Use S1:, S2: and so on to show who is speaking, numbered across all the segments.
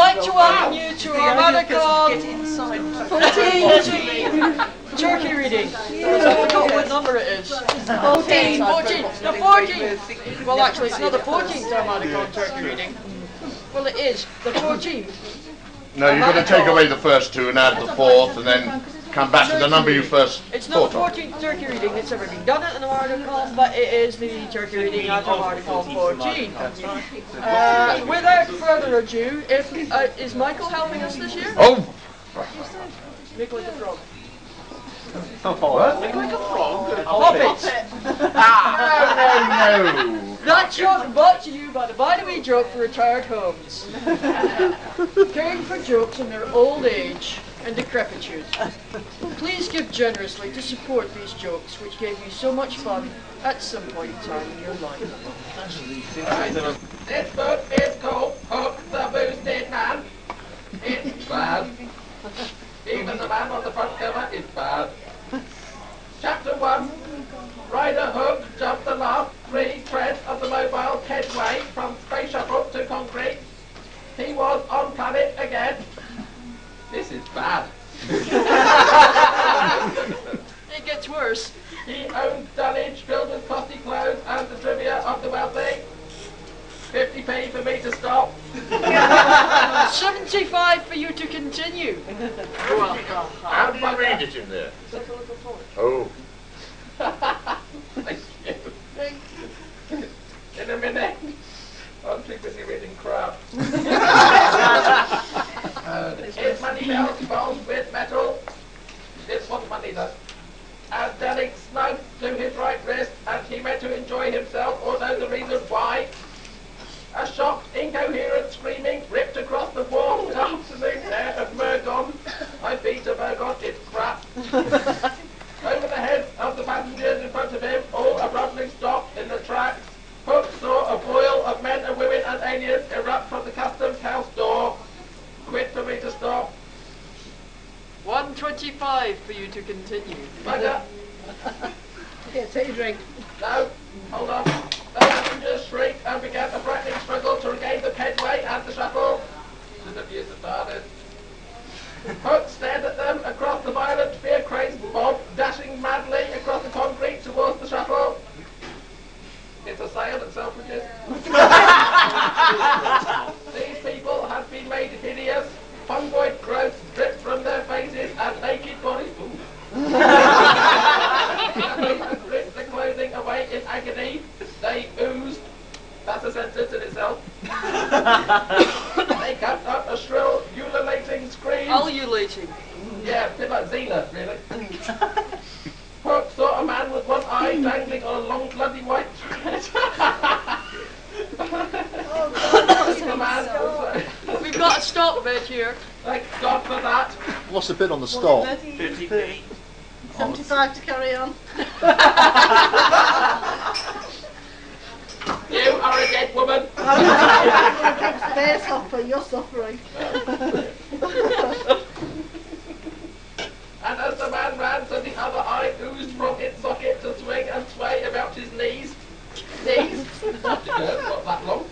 S1: like to welcome you to Armadacon
S2: Get inside.
S1: 14 turkey reading. I forgot what number it is. 14. The 14th. Well, actually, it's not the 14th Armadacon turkey reading. Well, it is the 14th.
S3: No, you've got to take away the first two and add the fourth, and then come back to the number you first
S1: It's not the
S3: thought
S1: 14th turkey reading that's ever been done at an Armadacon, but it is the turkey reading at Armadacon 14. Without further ado, is Michael helping us this year?
S3: Oh!
S1: Make like a frog.
S3: What?
S2: Like a frog.
S1: Puppets!
S3: No!
S1: That joke brought to you by the By the Way joke for retired homes. Caring for jokes in their old age and decrepitude. Please give generously to support these jokes which gave you so much fun at some point in time in your life.
S4: This book is called Hook the Boosted Man. It's bad. Even the man on the front cover is bad. Chapter 1. Rider Hook jumped the last 3 treads of the mobile headway from space shuttle to concrete. He was on planet again. This is bad.
S1: It gets worse.
S4: He owned dunnage filled with costly clothes and the trivia of the wealthy. 50p for me to stop.
S1: 75 for you to continue.
S3: How do you read it in there? Oh.
S4: In a minute. I'm too busy reading crap. His money belt bulged with metal. This was money though. As Delig snugged to his right wrist and he meant to enjoy himself or know the reason why. A shocked, incoherent screaming ripped across the warm afternoon air of Mergon. I beat a Mergon, it's crap. Over the heads of the passengers in front of him, all abruptly stopped in the tracks. Hook saw a boil of men and women and aliens erupt from the customs house door. Quit for me to stop.
S1: 125 for you to continue.
S4: Bugger.
S2: Here, take a drink.
S4: No, hold on. The passengers shrieked and began a frightening struggle to regain the headway and the shuttle. Should have used the TARDIS. Hook stared at them across the violent, fear-crazed mob, dashing madly across the concrete towards the shuttle. It's a sale at Selfridges. These people had been made hideous. Fungoid growths dripped from their faces and naked bodies. They had ripped the clothing away in agony. They oozed. That's a sentence in itself. They kept up a shrill, ululating scream.
S1: Ululating.
S4: Yeah, a bit like Xena, really. Hook saw a man with one eye dangling on a long bloody white thread. The man was,
S1: We've got a stop bit here.
S4: thank God for that.
S5: What's the bid on the stop?
S2: 50p. 75 to carry on.
S4: You are a dead woman.
S2: Space hopper, you're suffering.
S4: And as the man ran, so the other eye oozed from its socket to swing and sway about his knees. Knees? Not that long.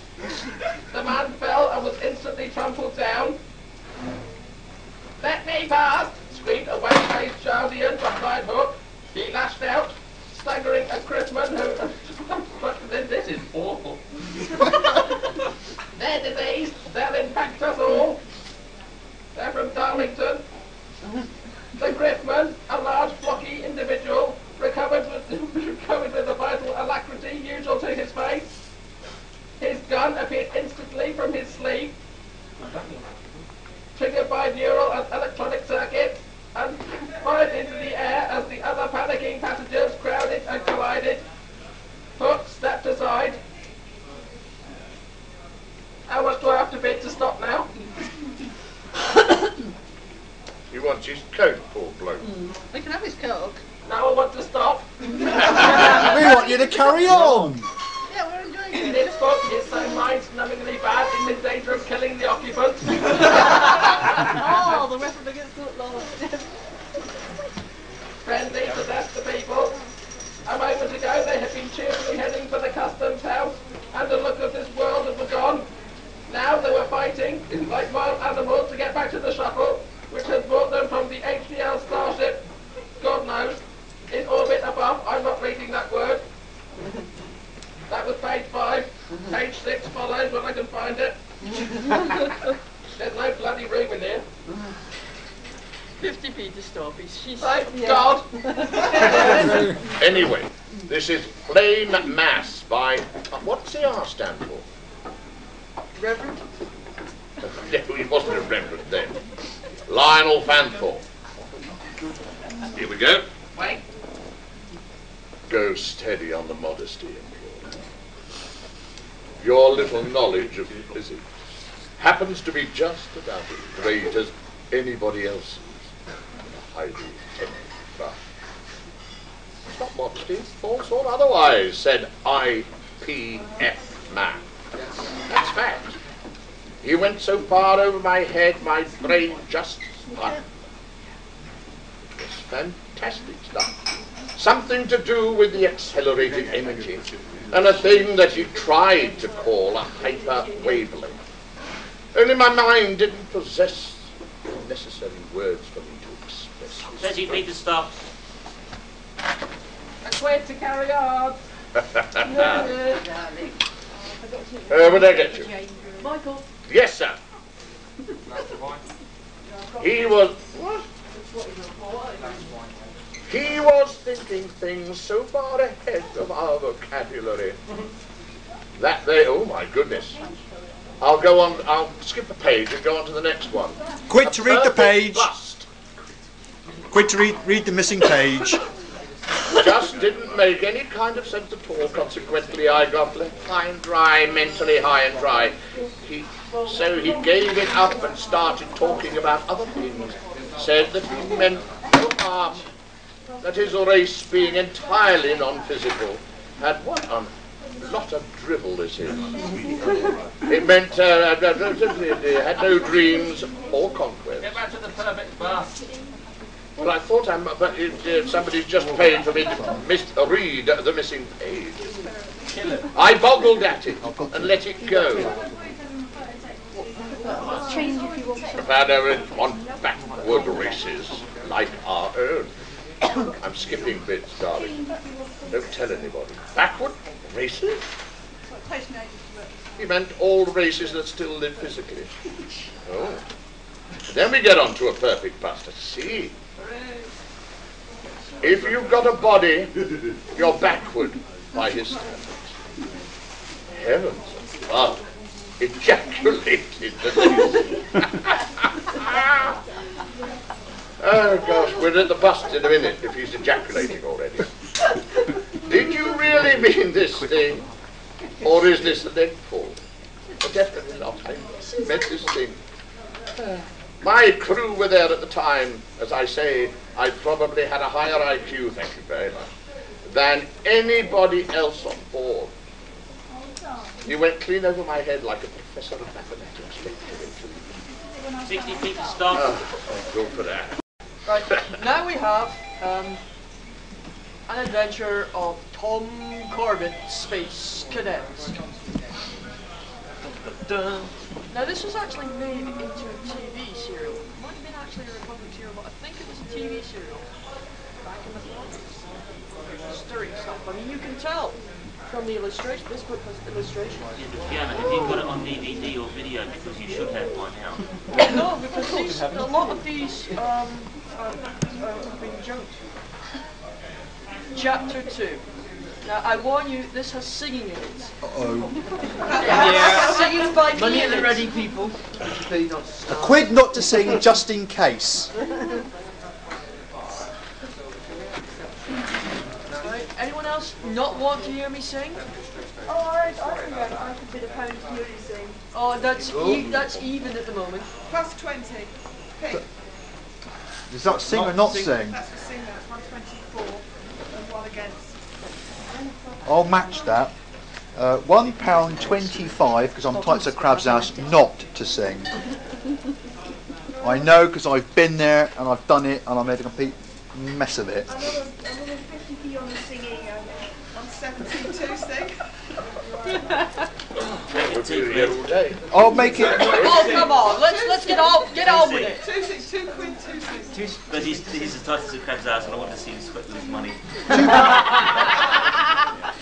S4: The man fell and was instantly trampled down. Let me pass! Screamed a white-faced Chaldean behind Hook. He lashed out, staggering a Chrisman who... This is awful. They're diseased. They'll infect us all. They're from Darlington. The Griffman, a large flocky individual, recovered with a vital alacrity usual to his face. His gun appeared instantly from his sleeve, triggered by neural and electronic circuits, and fired into the air as the other panicking passengers crowded and collided. Hook stepped aside. How much do I have to bid to stop now?
S3: He wants his coat, poor bloke.
S2: We can have his coke.
S4: Now I want to stop.
S5: We want you to carry on!
S2: Yeah, we're enjoying it.
S4: This book is so mind-numbingly bad, it's in danger of killing the occupants.
S2: Oh, the weapon against the law.
S4: Friendly to death to people. A moment ago they had been cheerfully heading for the customs house, and the look of this world had gone. Now they were fighting fighting like wild animals to get back to the shuttle, which has brought them from the HDL starship, God knows, in orbit above. I'm not reading that word. That was page 5. Page 6 follows when I can find it. There's no bloody room in here.
S1: 50p to stop. She's
S4: Thank God.
S3: Anyway, this is Plain Mass by, what's the R stand for?
S1: Reverend.
S3: No, he wasn't a reverend then. Lionel Fanthorpe. Here we go.
S4: Wait.
S3: Go steady on the modesty employed. Your little knowledge of physics happens to be just about as great as anybody else's. Highly technical craft. It's not modesty, false or otherwise, said IPF man. That's fact. He went so far over my head, my brain just spun. It was fantastic stuff. Something to do with the accelerated energy, and a thing that he tried to call a hyper wavelength. Only my mind didn't possess the necessary words for me to express.
S6: Says you need to stop.
S2: I quit to carry on.
S3: Where did I get you?
S2: Michael.
S3: Yes, sir. He was... What? He was thinking things so far ahead of our vocabulary that they... Oh, my goodness. I'll go on... I'll skip a page and go on to the next one.
S5: Quick to read the page.
S3: Bust.
S5: Quick to read the missing page.
S3: Just didn't make any kind of sense at all. Consequently, I got left high and dry, mentally high and dry. So he gave it up and started talking about other things. Said that he meant no harm, that his race, being entirely non-physical, had what a lot of drivel this is. It meant it had no dreams or conquest.
S4: Get back to the perfect bus.
S3: Well, I thought somebody's just paid for me to read the missing page. I boggled at it and let it go. I found out on backward races like our own. I'm skipping bits, darling. Don't tell anybody. Backward races? He meant all races that still live physically. Oh. Then we get on to a perfect bust. See? If you've got a body, you're backward by his standards. Heavens above, ejaculated the thing. Oh gosh, we're at the bust in a minute if he's ejaculating already. Did you really mean this thing? Or is this a leg pull? Definitely not. I meant this thing. My crew were there at the time. As I say, I probably had a higher IQ, thank you very much, than anybody else on board. He went clean over my head like a professor of mathematics.
S6: 60 feet to stop.
S3: Go for that.
S1: Right, now we have an adventure of Tom Corbett, Space Cadets. Now this was actually made into a TV serial. It might have been actually a Republic serial, but I think it was a TV serial back in the 40s. Stirring stuff. I mean, you can tell from the illustration. This book has illustrations.
S6: Yeah, but Fiona, have you got it on DVD or video? Because you should have by now.
S1: No, because a lot of these have been junked. Chapter 2. Now, I warn you, this has singing in it.
S5: Uh-oh.
S1: Singing by
S7: Money at the
S1: minute.
S7: ready, people. Please not to
S5: A
S7: start.
S5: quid not to sing just in case.
S1: Right. Anyone else not want to hear me sing?
S2: Oh, I remember. I could bid a pound to hear you sing.
S1: Oh, that's even at the moment.
S2: Plus 20. Pick.
S5: Does that sing or not sing?
S2: That's for sing. That's 124 and one against.
S5: I'll match that. £1.25 because I'm Tights of Crab's house not to sing. I know because I've been there and I've done it and I made a complete mess of it.
S2: Another 50p on the singing. On 72 sing.
S3: would be here all day.
S5: I'll make it.
S1: Oh, come on, let's get on with it.
S2: 2 quid, 2 6.
S6: But he's as tight as a crab's ass, and I want to see him sweat lose money.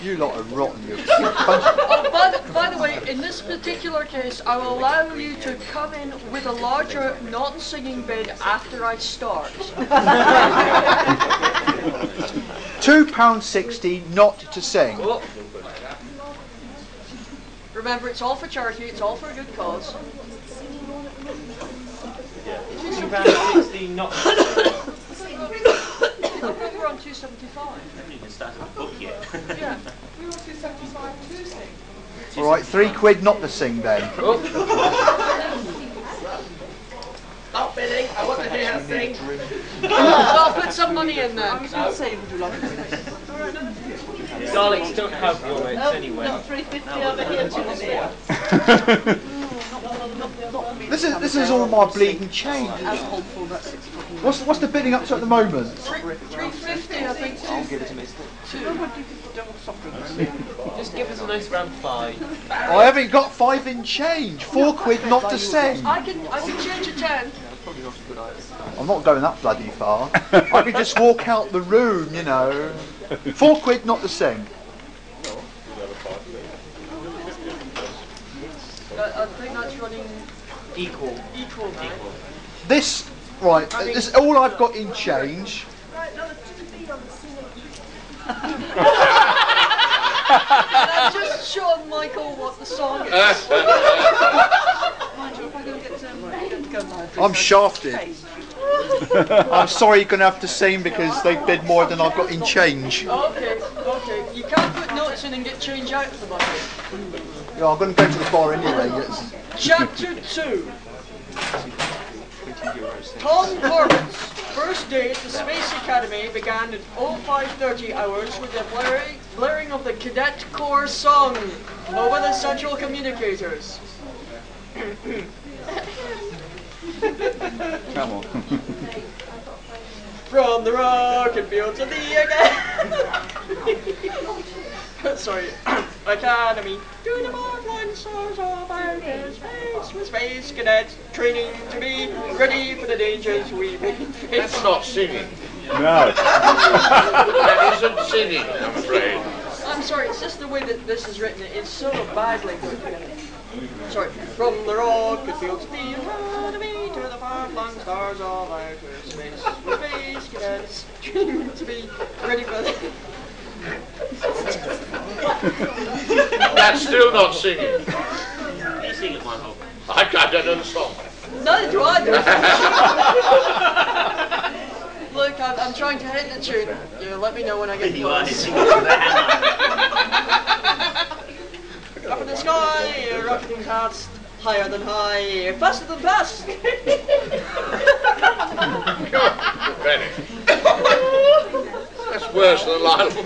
S5: You lot are rotten. You.
S1: Oh, by the way, in this particular case, I will allow you to come in with a larger non-singing bid after I start.
S5: £2.60 not to sing.
S1: Remember, it's all for charity, it's all for a good cause.
S6: £2.60 not.
S1: I think we're on 275.
S6: I haven't even started the book yet.
S1: Yeah.
S2: We want 275 to sing.
S5: Alright, £3 not to sing then.
S4: Stop bidding. I want to hear her sing.
S1: I'll put some money in there.
S2: I was going to say, would you like to sing?
S6: Darlings, don't have your rates anyway.
S2: Not 350 over here, Jimmy.
S5: This is all my bleeding change. What's the bidding up to at the moment?
S1: 350, I think.
S6: I'll give it to Mister. Just give us a nice round 5.
S5: I haven't got 5 in change. £4 not to sing.
S1: I can change a 10.
S5: I'm not going that bloody far. I could just walk out the room, you know. £4 not to sing.
S1: I think that's running
S6: Equal.
S1: now.
S5: This, right, this is all I've got in change.
S1: I've just shown Michael what the song is.
S5: I'm shafted. I'm sorry you're going to have to sing because they bid more than I've got in change.
S1: Okay. You can't put notes in and get change out of the bucket.
S5: Yeah, I'm going to go to the bar anyway. Yes.
S1: Chapter 2. Tom Corbett's first day at the Space Academy began at 0530 hours with the blaring of the Cadet Corps song over the central communicators.
S8: Come on.
S1: From the rocket field to the again. Sorry, Academy. To the mark-line stars of outer space with space cadets training to be ready for the dangers we may face.
S3: That's not singing.
S8: No.
S3: That isn't singing, I'm afraid.
S1: I'm sorry, it's just the way that this is written. It's so badly put together. Sorry. From the rocket field to the academy to the far-flung stars of outer space with space cadets training to be ready for the...
S3: That's still not singing.
S6: You sing it, Michael.
S3: I don't know the song.
S1: Neither do I. Look, I'm trying to hit the tune. You let me know when I get
S6: You are
S1: close.
S6: singing to the hammer.
S1: Up in the sky, rocketing past, higher than high, faster than fast.
S3: Benny. That's worse than Lionel.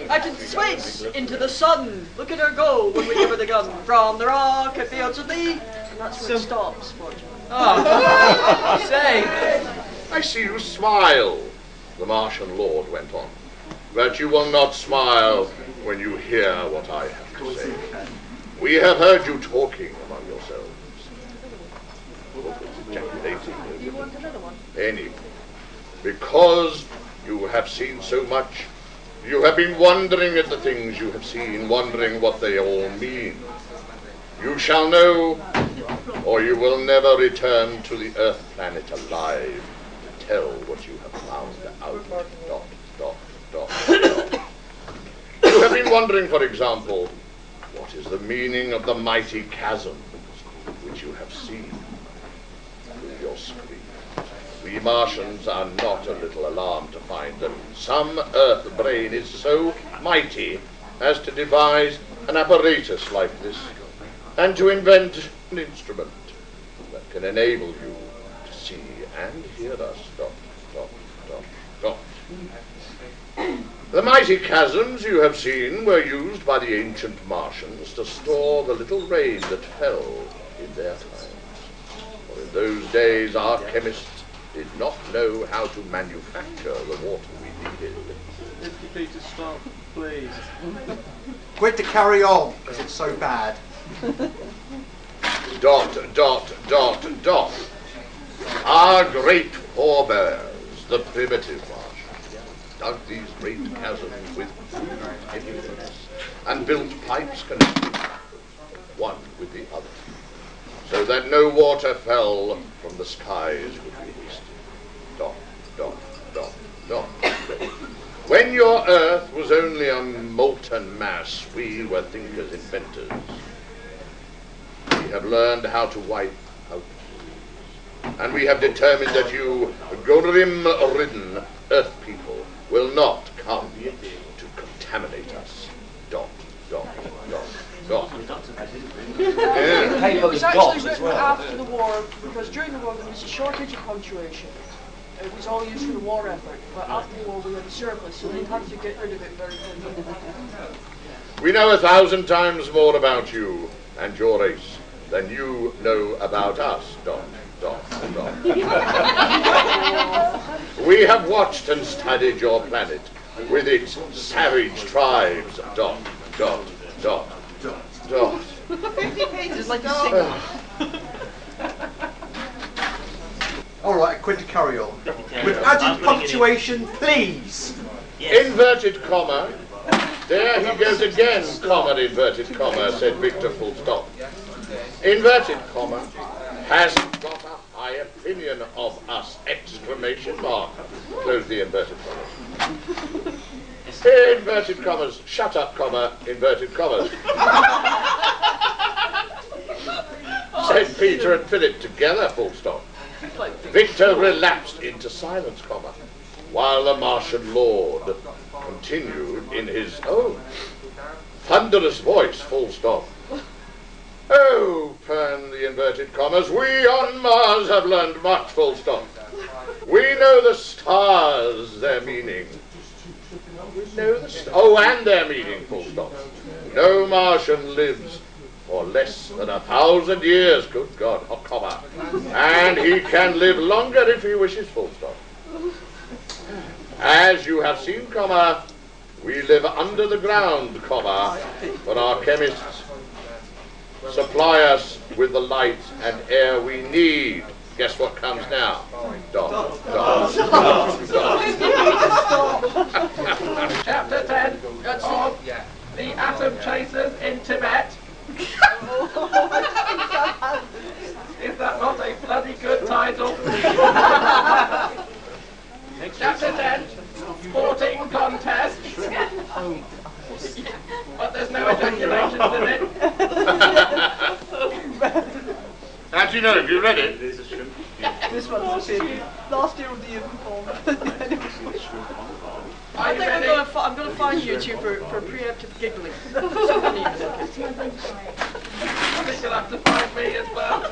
S1: Out into space, into the sun. Look at her go when we give her the gun. From the rocket field to the... And that's where it stops, fortunately.
S4: Say,
S3: I see you smile, the Martian Lord went on. But you will not smile when you hear what I have to say. We have heard you talking among yourselves. Look, it's ejaculating.
S1: You want another one?
S3: Any. Because you have seen so much, you have been wondering at the things you have seen, wondering what they all mean. You shall know, or you will never return to the Earth planet alive to tell what you have found out. ... You have been wondering, for example, what is the meaning of the mighty chasms which you have seen through your screen. We Martians are not a little alarmed to find that some Earth brain is so mighty as to devise an apparatus like this and to invent an instrument that can enable you to see and hear us. ... The mighty chasms you have seen were used by the ancient Martians to store the little rain that fell in their times. For in those days our chemists did not know how to manufacture the water we needed.
S7: please.
S5: Quit to carry on, because it's so bad.
S3: Dot, dot, dot, dot. Our great forebears, the primitive Martians, dug these great chasms with heavy roots and built pipes connected one with the other, so that no water fell from the skies would be wasted. Dot, dot, dot, dot. When your Earth was only a molten mass, we were thinkers, inventors. We have learned how to wipe out disease, and we have determined that you Gorim-ridden Earth people will not come to contaminate us. Dot, dot, dot, dot.
S1: It was actually written after the war, because during the war there was a shortage of punctuation. It was all used for the war effort, but after the war we had a surplus, so they had to get rid of it very quickly.
S3: We know 1,000 times more about you and your race than you know about us. Dot, dot, dot. We have watched and studied your planet with its savage tribes. Dot, dot, dot, dot.
S2: 50 pages like a single.
S5: Alright, quit to carry on. With added punctuation, please.
S6: Yes.
S3: Inverted comma. There he goes again, comma, inverted comma, said Victor full stop. Inverted comma hasn't got a high opinion of us, exclamation mark. Close the inverted commas. Inverted commas, shut up, comma, inverted commas. Said Peter and Philip together, full stop. Victor relapsed into silence, comma, while the Martian Lord continued in his own thunderous voice, full stop. Open the inverted commas. We on Mars have learned much, full stop. We know the stars, their meaning. We know the and their meaning, full stop. No Martian lives for less than 1,000 years, good God, oh, comma. And he can live longer if he wishes, full stop. As you have seen, comma, we live under the ground, comma, but our chemists supply us with the light and air we need. Guess what comes now? Dot, dot, dot, dot.
S4: Chapter 10 of The Atom Chasers in Tibet. Is that not a bloody good title? Chapter 10, Sporting Contest. But there's no ejaculations in it.
S3: How do you know? Have you read it?
S2: This one's a big. Last year of the year before.
S1: I think I'm going to find you two for preemptive giggling.
S4: I think you'll have to find me as well.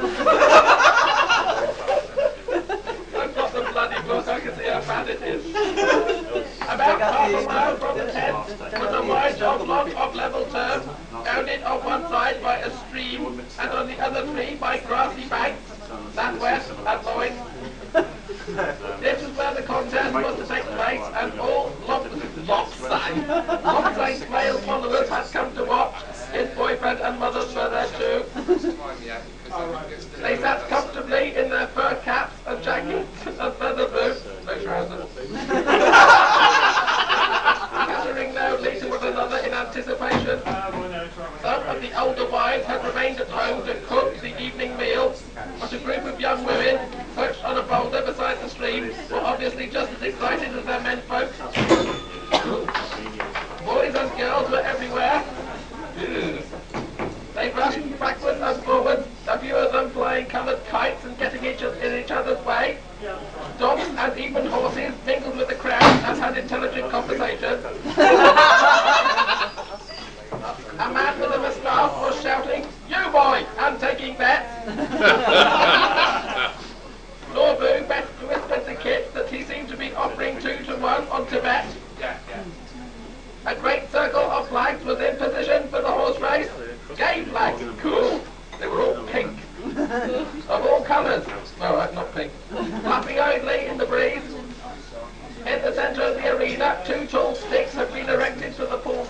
S4: I've got the bloody book, I can see how bad it is. About half a mile from the tent was a wide oblong of level turf, bounded on one side by a stream and on the other three by grassy banks, southwest and Lloyd. This is where the contest was to take place, and all Lobsang's male followers had come to watch. His boyfriend and mothers were there too. They sat comfortably in their fur caps and jackets and feather boots, no trousers, gathering loudly to one another in anticipation. Some of the older wives had remained at home to cook the evening meal, but a group of young women, perched on a boulder beside the stream, were obviously just as excited as their men folks. Boys and girls were everywhere. They rushed backwards and forwards, a few of them flying coloured kites and getting in each other's way. Dogs and even horses mingled with the crowd and had intelligent conversation. A man with a moustache was shouting, "You boy!" and taking bets. Norbu whispered to Kit that he seemed to be offering 2 to 1 on Tibet. A great circle of flags was in position for the horse race. Gay flags, cool. They were all pink. Of all colours. No, not pink. Flapping idly in the breeze. In the centre of the arena, 2 tall sticks had been erected for the pole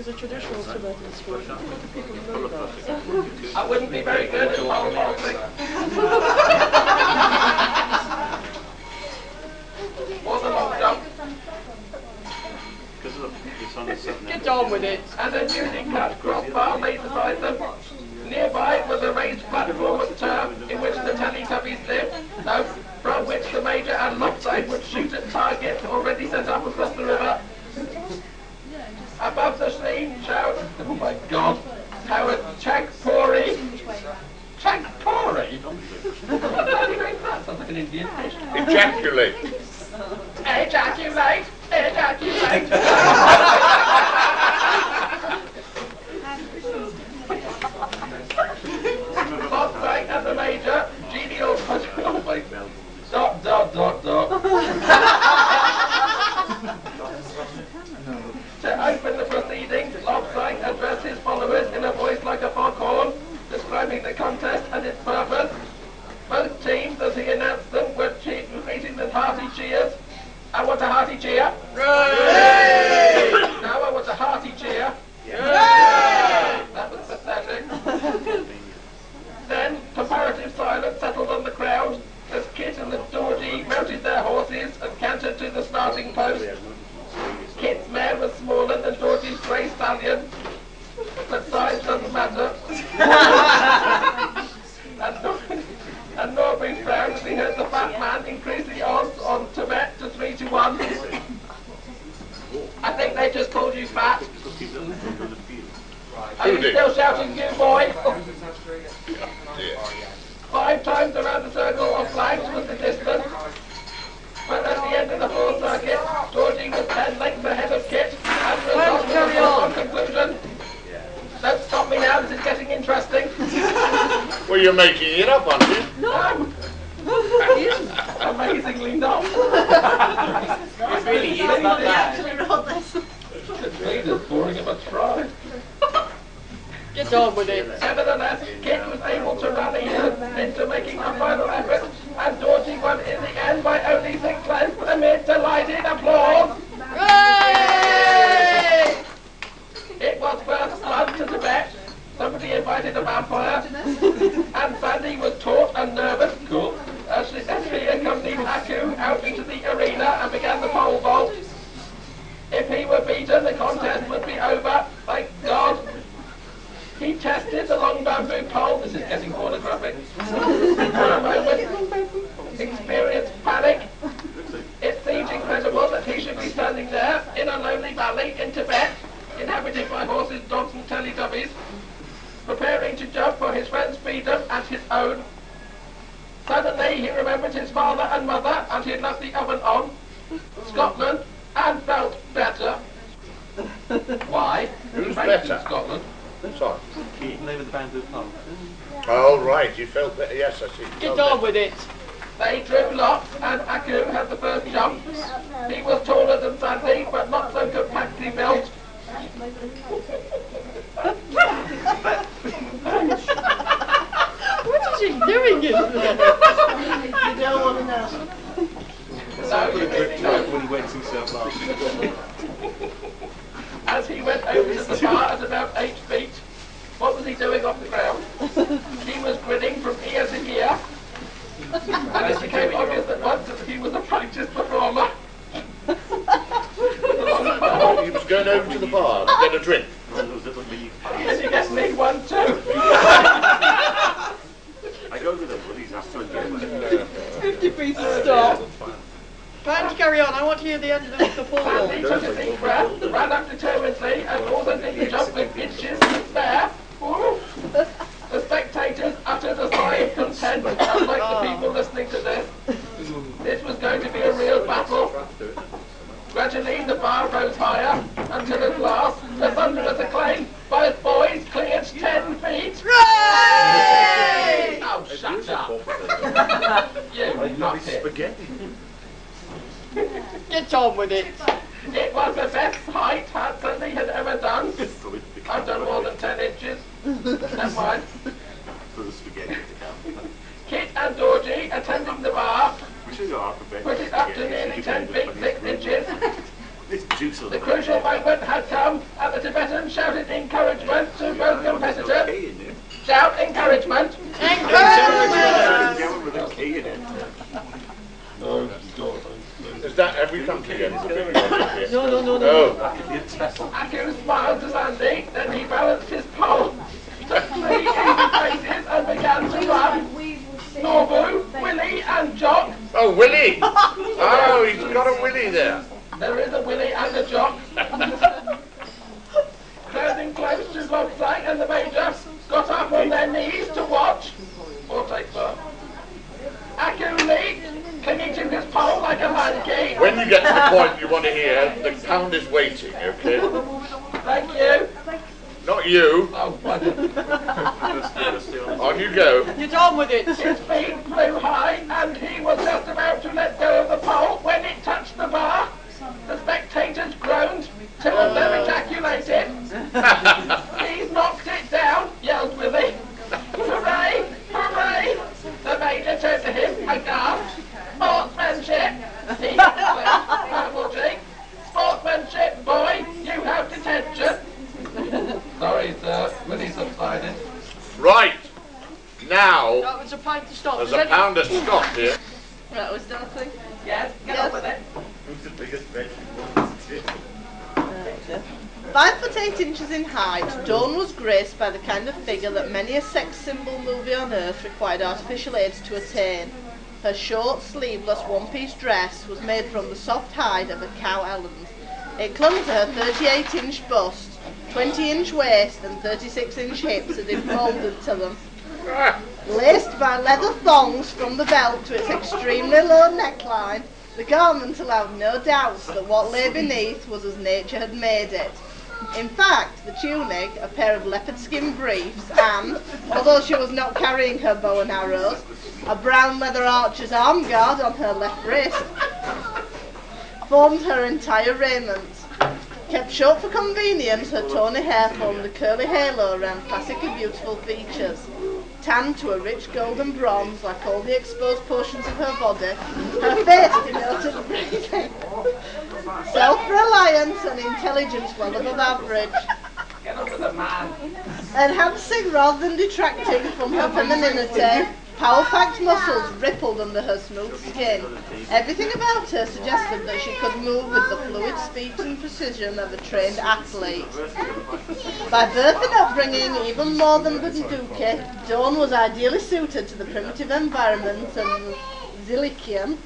S1: is a traditional Tibetan sport. People know that.
S4: I wouldn't be very good at pole vaulting. Or the long jump.
S1: Get on with it.
S4: And a newly cut crossbar lay beside them. Nearby was a raised platform of turf in which the Teletubbies lived, from which the Major and Lopside would shoot at targets already set up across the river. Above the scene showed, oh my God, towered Chagpuri. Chagpuri? What bloody name's that? Sounds like an Indian dish.
S3: Ejaculate.
S4: Ejaculate! Ejaculate! Lopside and the Major, genial, oh my God. Dot. To open the proceedings, Lopside addressed his followers in a voice like a foghorn, describing the contest and its purpose. Both teams, as he announced them, were greeting with hearty cheers. I want a hearty cheer. Hooray! Now I want a hearty cheer. Hooray! That was pathetic. Then comparative silence settled on the crowd as Kit and the Georgie mounted their horses and cantered to the starting post. Kit's mare was smaller than Georgie's grey stallion, but size doesn't matter. And Norbury frowned as he heard the fat man increase the odds on Tibet to 3-1. I think they just called you fat. Are you still shouting, you boy? 5 times around the circle of flags was the distance. But at the end of the 4th circuit, Georgie was 10 lengths ahead of Kit, and resulted in a conclusion. Don't stop me now, this is getting interesting.
S3: Well, you're making it up, aren't you?
S4: No! Amazingly not.
S6: It really is not that.
S4: It's as boring of a try.
S1: Get on with it.
S4: Nevertheless, Kit was able to rally him into making a final effort, and Georgie won in the end by only 6 lengths amid delighted applause.
S1: Hooray!
S4: It was first blood to Tibet. Somebody invited a vampire, and Sandy was taut and nervous, cool, as she accompanied Aku out into the arena and began the pole vault. If he were beaten, the contest would be over, thank God. He tested the long bamboo pole, this is getting pornographic, for a moment, experienced panic. It seemed incredible that he should be standing there in a lonely valley in Tibet, inhabited by horses, dogs and Teletubbies, preparing to jump for his friend's freedom and his own. Suddenly he remembered his father and mother, and he left the oven on, Scotland, and felt better. Why?
S3: Who's
S4: Raised
S3: better?
S4: in Scotland.
S3: Sorry.
S7: Name of the bamboo pole.
S3: Oh, right, you felt better. Yes, I see.
S1: Get on with it.
S4: They drew lots, and Aku had the first jump. He was taller than Sandy, but not so compactly built.
S1: What is he doing in there?
S2: You don't want to know.
S4: No, you really don't.
S7: When he wets himself last.
S4: As he went over to the bar at about 8 feet, what was he doing off the ground? He was grinning from ear to ear, and it became obvious at once that he was a practiced performer.
S3: He was going over to the bar to get a drink.
S4: Can you get me one too?
S6: I go with them, please. That's
S1: 50 feet to stop. Can't you carry on? I want to hear the end of the fall.
S4: Sandy took a deep breath, ran up determinedly, and also nearly jumped with inches to spare. Ooh. The spectators uttered a sigh of content, unlike the people listening to this. This was going to be a real battle. Gradually, the bar rose higher, until at last, the thunderous acclaim, both boys cleared 10 feet.
S1: Hooray!
S4: Oh, shut up. You nutted.
S1: Get on with it.
S4: It was the best height Sandy had ever done. I've done more than 10 inches. Never mind.
S6: For the spaghetti to come.
S4: Kit and Georgie, attending the bar,
S6: We should go alphabet.
S4: put it up to nearly 10 feet 6 inches.
S6: This juice on
S4: The crucial moment had come, and the Tibetan shouted encouragement to both competitors. Shout encouragement.
S3: Is that every country again?
S1: No.
S4: Aku smiled to Sandy, then he balanced his pole, took 3 easy paces and began to run. Norbu, Willie and Jock.
S3: Oh, Willie! Oh, he's got a Willie there.
S4: There is a Willie and a Jock. Standing close to Lobsang and the Major got up on their knees to watch. Or take birth. Aku leaped, clinging to his pole like a monkey.
S3: When you get to the point you want to hear, the pound is waiting, okay?
S4: Thank you.
S3: Not you.
S4: Oh,
S3: On you go.
S1: Get on with it.
S4: his feet flew high and he was just about to let go of the pole when it touched the bar. The spectators groaned, two of them ejaculated. He's knocked it down, yelled Willie. Hooray! Hooray! The Major turned to him, aghast. Sportsmanship! He exclaimed, purple cheek. Sportsmanship, boy! You have detention! Sorry, sir. Willie subsided.
S3: Right. Now,
S1: That was a pint to stop.
S3: there's a pound of Scott here.
S2: Right, we're starting.
S4: Yes, get on with it.
S2: 5'8" in height, Dawn was graced by the kind of figure that many a sex symbol movie on Earth required artificial aids to attain. Her short, sleeveless, one-piece dress was made from the soft hide of a cow eland. It clung to her 38-inch bust, 20-inch waist and 36-inch hips as if molded to them. Laced by leather thongs from the belt to its extremely low neckline, the garment allowed no doubts that what lay beneath was as nature had made it. In fact, the tunic, a pair of leopard skin briefs, and, although she was not carrying her bow and arrows, a brown leather archer's arm guard on her left wrist, formed her entire raiment. Kept short for convenience, her tawny hair formed a curly halo around classically beautiful features. Tanned to a rich golden bronze, like all the exposed portions of her body, her face denoted breeding, self-reliance and intelligence well above average.
S4: Get on with the man.
S2: Enhancing rather than detracting from her femininity, power-packed muscles rippled under her smooth skin. Everything about her suggested that she could move with the fluid speed and precision of a trained athlete. By birth and upbringing, even more than Bunduki, Dawn was ideally suited to the primitive environment and Zilikian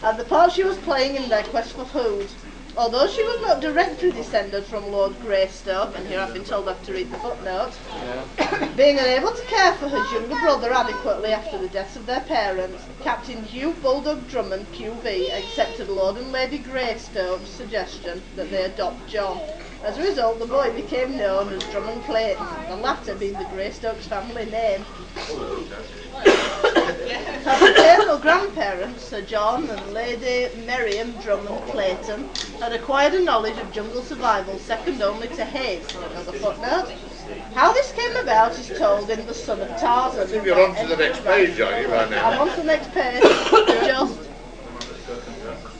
S2: and the part she was playing in their quest for food. Although she was not directly descended from Lord Greystoke, and here I've been told I have to read the footnote, being unable to care for her younger brother adequately after the deaths of their parents, Captain Hugh Bulldog Drummond QV accepted Lord and Lady Greystoke's suggestion that they adopt John. As a result, the boy became known as Drummond Clayton, the latter being the Greystokes' family name. Her paternal grandparents, Sir John and Lady Miriam Drummond Clayton, had acquired a knowledge of jungle survival second only to his. Another footnote. How this came about is told in The Son of Tarzan.
S3: I think you're on to the next page, aren't you, right now?
S2: I'm on to the next page. Just.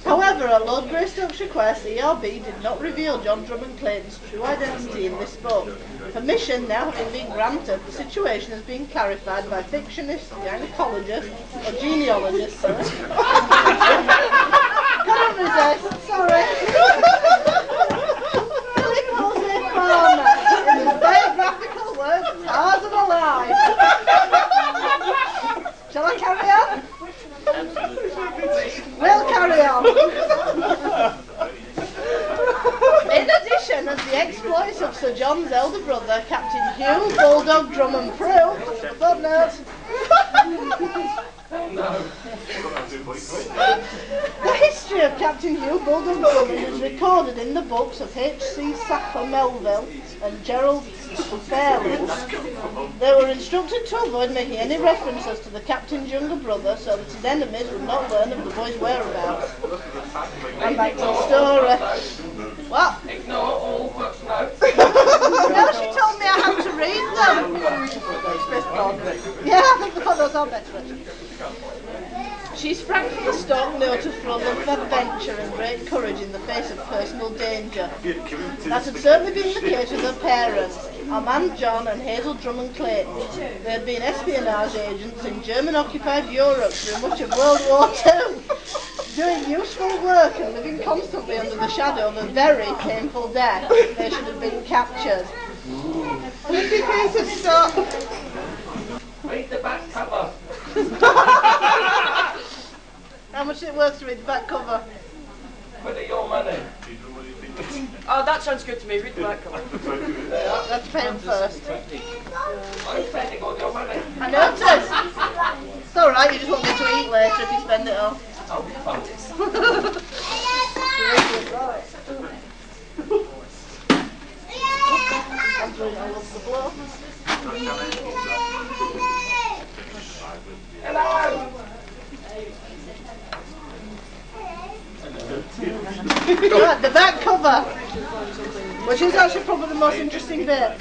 S2: However, at Lord Greystoke's request, the ERB did not reveal John Drummond Clayton's true identity in this book. Permission now having been granted, the situation has been clarified by fictionist, gynecologist, or genealogist, sorry. Can't resist, sorry. Philip Jose Farmer, in his very graphical words, Tarzan alive. Shall I carry on? We'll carry on. In addition, as the exploits of Sir John's elder brother, Captain Hugh Bulldog Drummond proved, footnote, the history of Captain Hugh Bulldog Drummond is recorded in the books of H.C. Sacker Melville and Gerald Fairland. They were instructed to avoid making any references to the captain's younger brother so that his enemies would not learn of the boy's whereabouts. And back to the story. What?
S4: Ignore all footnotes.
S2: No, she told me I had to read them. Yeah, I think the footnotes are better. She sprang from the stock, noted for a love of adventure and great courage in the face of personal danger. That had certainly been the case with her parents, Armand John and Hazel Drummond Clayton. They had been espionage agents in German-occupied Europe through much of World War II, doing useful work and living constantly under the shadow of a very painful death. They should have been captured. Stop.
S4: Read the back cover.
S2: How much is it worth to read the back cover?
S4: Put it your money.
S1: Oh, that sounds good to me. Read the back cover.
S2: Let's pay him first.
S4: I'm spending all your money.
S2: I noticed. It's alright, you just want me to eat later if you spend it all.
S4: Oh, fuck.
S2: I'm doing all of the blow.
S4: Hello!
S2: Right, the back cover, which is actually probably the most interesting bit.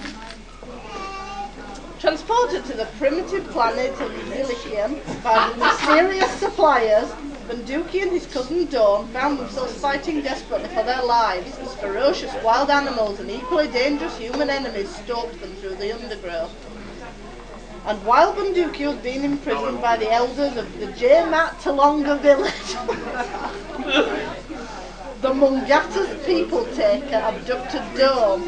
S2: Transported to the primitive planet of Zilikian by the mysterious suppliers, Bunduki and his cousin Dawn found themselves fighting desperately for their lives as ferocious wild animals and equally dangerous human enemies stalked them through the undergrowth. And while Bunduki was being imprisoned by the elders of the Jmat Talonga village, the Mungata's people taker abducted Dawn.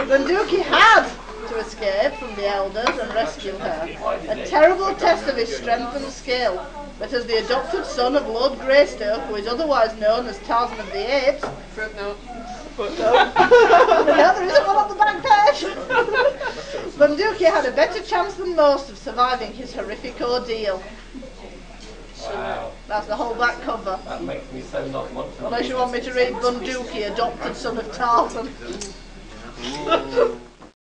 S2: Bunduki had to escape from the elders and rescue her, a terrible test of his strength and skill. But as the adopted son of Lord Greystoke, who is otherwise known as Tarzan of the Apes,
S1: Footnote.
S2: no, there isn't one on the back page. Bunduki had a better chance than most of surviving his horrific ordeal.
S4: Wow.
S2: That's the whole back cover.
S4: That makes me so not want to.
S2: Unless you want me to read Bunduki, adopted son of Tarzan.